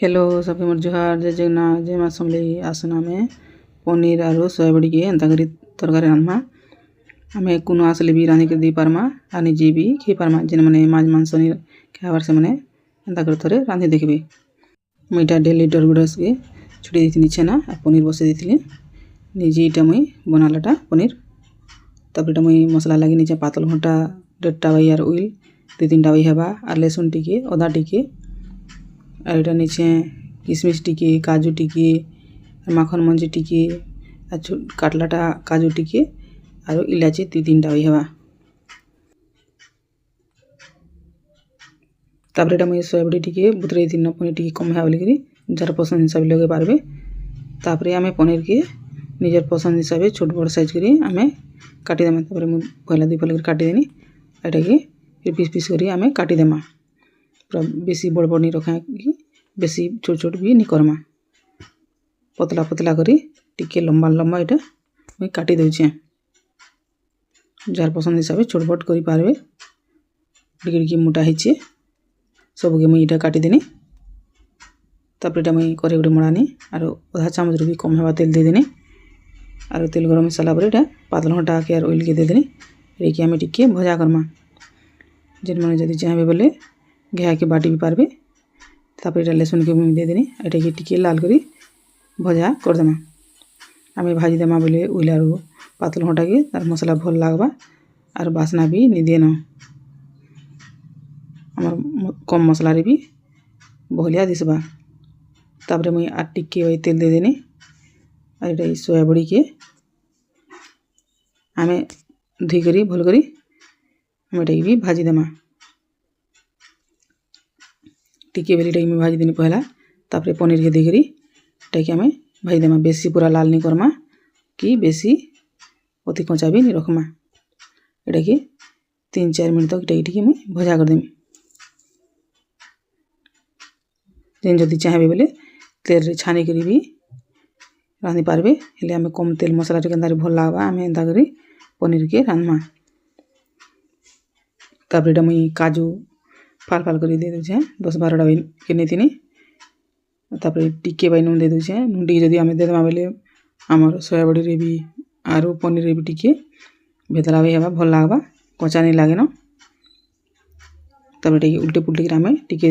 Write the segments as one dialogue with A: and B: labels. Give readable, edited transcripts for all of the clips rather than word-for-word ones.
A: Hello सबके मोर जुहार जय जगन्नाथ जय माँ समलेई आसना में पनीर आरु सोयाबड़ी के एंता करी तरकारी रांधमा आमे कुनो आसले भी रांधि कर दी पारमा आ निजे भी खी पारमा जेन माने माछ मांस नहीं खाइबार से माने एंता कर थोड़े रांधि देखबे मुईटा 1.5 लिटर गुड़स के छुटी देथिनी छेना आ पनीर बसे देथिली निजे इटा मुई बनालाटा पनीर तापर मुई मसला लगी नीचे पातल घंटा 1.5 टा बाई ऑयल 2-3 टा बाई हेबा आ लहसुन टिके अदा टिके और इटा नीचे किशमिश टिके काजू टिके माखन मंजी टिके काटलाटा काजू टिके और इलायची 2-3 टा बाई हेबा तापर इटा मुई सोयाबड़ी टिके बुतरे दिन पनीर टिके कम है बोली जार पसंद हिसाब लगे पारबे तापर आमे पनीर के निजर पसंद हिसाब छोट बड़ साइज करी आमे काटी देमा तापर मुई पहला दी पहले काटी देनी एटा के फिर पीस पीस करी आमे काटी देमा पूरा बेसी बड़ बड़ नहीं रखा कि बेसी छोट छोट भी नहीं करमा पतला पतला करी टिके लंबा लंबा इटा मुई काटी देउछे जार पसंद हिसाब छोट बड़ करी पारबे टिके मोटा हिचे सब के मुई इटा काटी देनी तापर इटा मुई करे गुटे मड़ानी और आधा चामच भी कम हेबा तेल दे देनी और तेल गरम मसाला पर इटा पातल घंटा के और ऑयल के दे देनी रेकी आमे टिके भजा करमा जेन माने जदी चाहबे बोले घेआ के बाटी भी पारबे तापर इटा लहसुन के दे देनी एटा के टिके लाल करी भजा कर देमा आमे भाजी देमा बोले ऑयल और पातल घंटा के तार मसाला भल लागबा और बासना भी नि देना हमर कम मसला रे भी बहलिया दिसबा तापर मुई आ टिके वही तेल दे देनी और इटा सोयाबड़ी के आमे धुई करी भल करी आमे इटा भी भाजी देमा टिके बेली टाइम में भाजी देनी पहला तापर पनीर के देकरी टाइके आमे भाजी देमा बेसी पूरा लाल नहीं करमा कि बेसी अति कच्चा भी नहीं रखमा एटा के 3-4 मिनट तक टिके मैं भजा कर देमी जेन जदी चाहबे बोले तेल रे छानी करी भी रांधि पारबे हेले आमे कम तेल मसला रे केंदारी भल लागबा आमे एंता करी पनीर के रांधमा तापर एटा मुई काजू फाल फाल कर दे दूचे 10-12 टा के नेतिनी तापर टिके बाई नून दे दूचे नून टिके जदी आमे दे देमा बेले हमर सोयाबड़ी रे भी आरो पनीर रे भी टिके भेतला भी हेबा भल लागबा कच्चा नहीं लागे न तापर टिके उल्टे पुल्टे के आमे टिके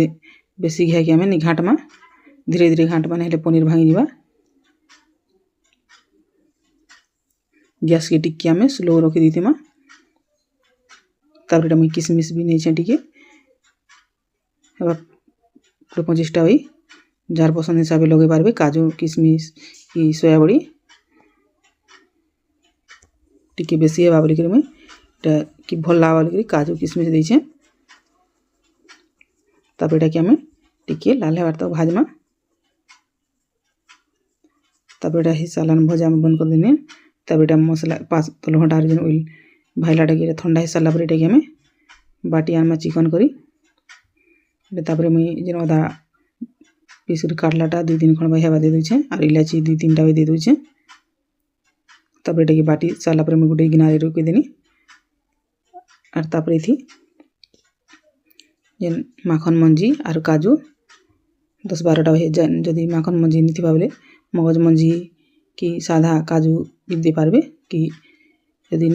A: बेसी घिया के आमे नि घाटमा धीरे धीरे घाटमा हेले पनीर भांगी जीवा गैस के टिके आमे स्लो रखी दीतिमा तापर मुई किशमिश भी नहीं टिके हेबा 25 टा भाई जार पसंद हिसाब लगे पारबे काजू किशमिश की सोयाबड़ी टिके बेसी हेबा बोली मुई एटा कि भल लागबा बोली काजू किशमिश देइछे तापर एटा के आमे टिके लाल हेबार तक भाजमा तापर एटा हिसाला भजा में बंद कर देने तापर एटा मसला 5 घंटा जेन ऑयल भाइलाटा के ठंडा हिसाला पर एटा के आमे बाटी आनमा चिकन करी तापर मुई जेन अदा पीस काटलाटा 2-3 खंड हेबा दे दूचे और इलायची 2-3 टा दे दूचे तापर एटा के बाटी साला पर मुई गुटे गिनारे रखी देनी और तापर एथी जेन माखन मंजी और काजू 10-12 टा जदी माखन मंजी नहीं थिबा बोले मगज मंजी कि सादा काजू भी दे पारबे कि यदि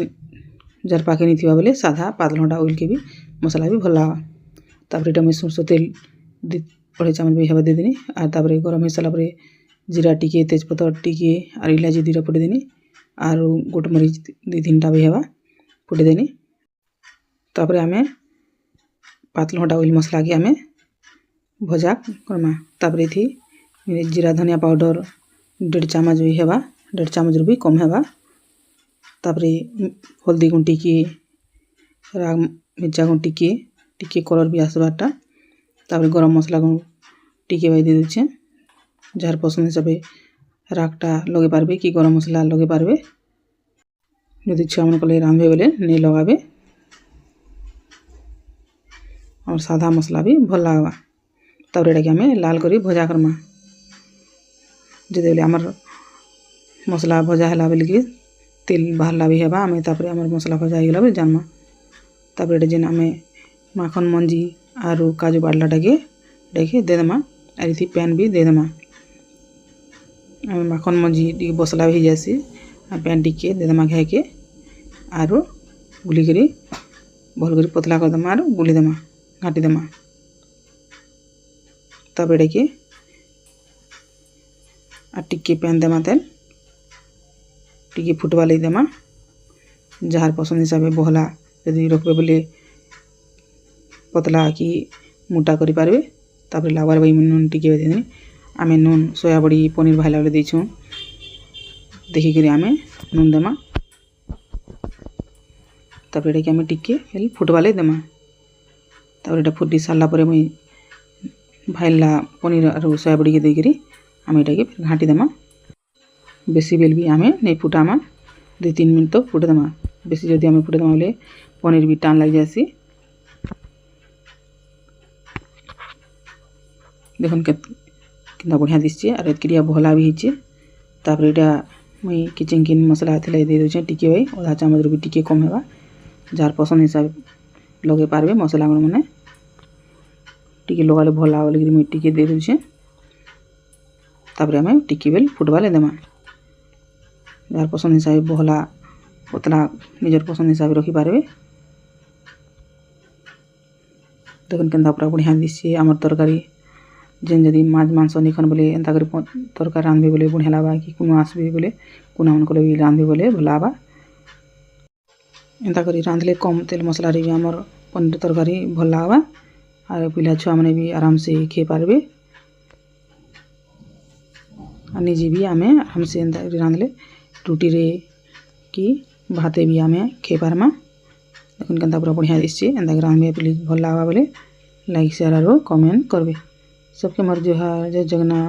A: जार पाके नहीं थिबा बोले सादा पातल घंटा ऑयल के भी मसला भी भल लागा तापर एटा मैं सरसों तेल 2 चामच भी हेबा दे देनी और तापर गरम मसाला पर जीरा टिके तेजपत्ता टिके और इलायची 2 टा फुटे देनी और गोट मरीच 2-3 टा भी हेबा फुटे देनी तापर आमे पातल घंटा ऑयल मसला के आमे भजा करमा तापर थी जीरा धनिया पाउडर 1.5 चामच भी हेबा 1.5 चामच भी कम हेबा तापर हल्दी गुण टिके राग मिर्चा गुण टिके टिके कलर भी आसबाटा तापर गरम मसला गुण टिके बाई दे दूचे जार पसंद हिसाब रागटा लगे पारबे कि गरम मसला लगे पारबे जदि छुआ मन कले रांधबे बोले नहीं लगाबे और सादा मसला भी भल लागबा तापर एटा के आमे लाल करी भजा करमा जदि बोले हमर मसला भजा हैला बोली कि तेल बाहरला भी हेबा आमे तापर हमर मसला भजा हो गेला बोले जानमा तापर एटा जेन आमे माखन मंजी और काजू बाटलाटा के दे देमा आरिथि पैन भी देदेमा माखन मझी टी बसला हो जासी पैन टी देदेमा घाई के आरो गुली करी भल कर पतला करदेमा आरो गुली देमा घाटी देमा तब एडे के टिके पैन देमा तेल टिके फुटवा लई देमा जार पसंद हिसाब बहला यदि रखबे बोले पतला कि मोटा करि पारबे तापर लावार भाई नून टिके देनी आमे नून सोया बड़ी पनीर भाइला बेले देछू देखि करी आमे नून देमा तापर एटा के आमे टिके हेल फुटवा लई देमा तापर एटा फुटी साला परे मई भाइला पनीर और सोया बड़ी के दे करी आमे एटा के घाटी देमा बेसी बेल भी आमे नहीं फुटामा 2-3 मिनट तो फुटे देमा बेसी जदि आमे फुटे देमा बोले पनीर भी टान लग जासी देखन कितना बढ़िया दिसचे और एतकिरिया भोला भी हिचे तापर एटा मई किचन किन मसला थले दे दोचे टिके भाई आधा चामच भी टिके कम हेबा जार पसंद हिसाब लगे पारबे मसला गुण माने टिके लगाले भोला बोले मई टिके दे दोचे तापर आमे टिके बेल फुटवा ले देमा जार पसंद हिसाब भोला पतला निजर पसंद हिसाब रखी पारबे देखन केनता पूरा बढ़िया दिसचे हमर तरकारी जेन जदि माछ मांस निखन बोले एंता करी तरकारी रांधबे बोले बढ़िया लाबा कि कोनो आसबे बोले कोना मन कोले भी रांधबे बोले भलाबा एंता करी रांधले कम तेल मसला रे भी हमर पनीर तरकारी भल लाबा और पिला छुआ माने भी आराम से खे पारबे और निजे भी आमे आराम से एंता करी रांधले रोटी रे कि भाते भी आमे खे पारमा देखन केनता पूरा बढ़िया दिसचे एंता रांधबे प्लीज भल लाबा बोले लाइक शेयर और कमेंट करबे सबके मर्जी है जय जगन्नाथ।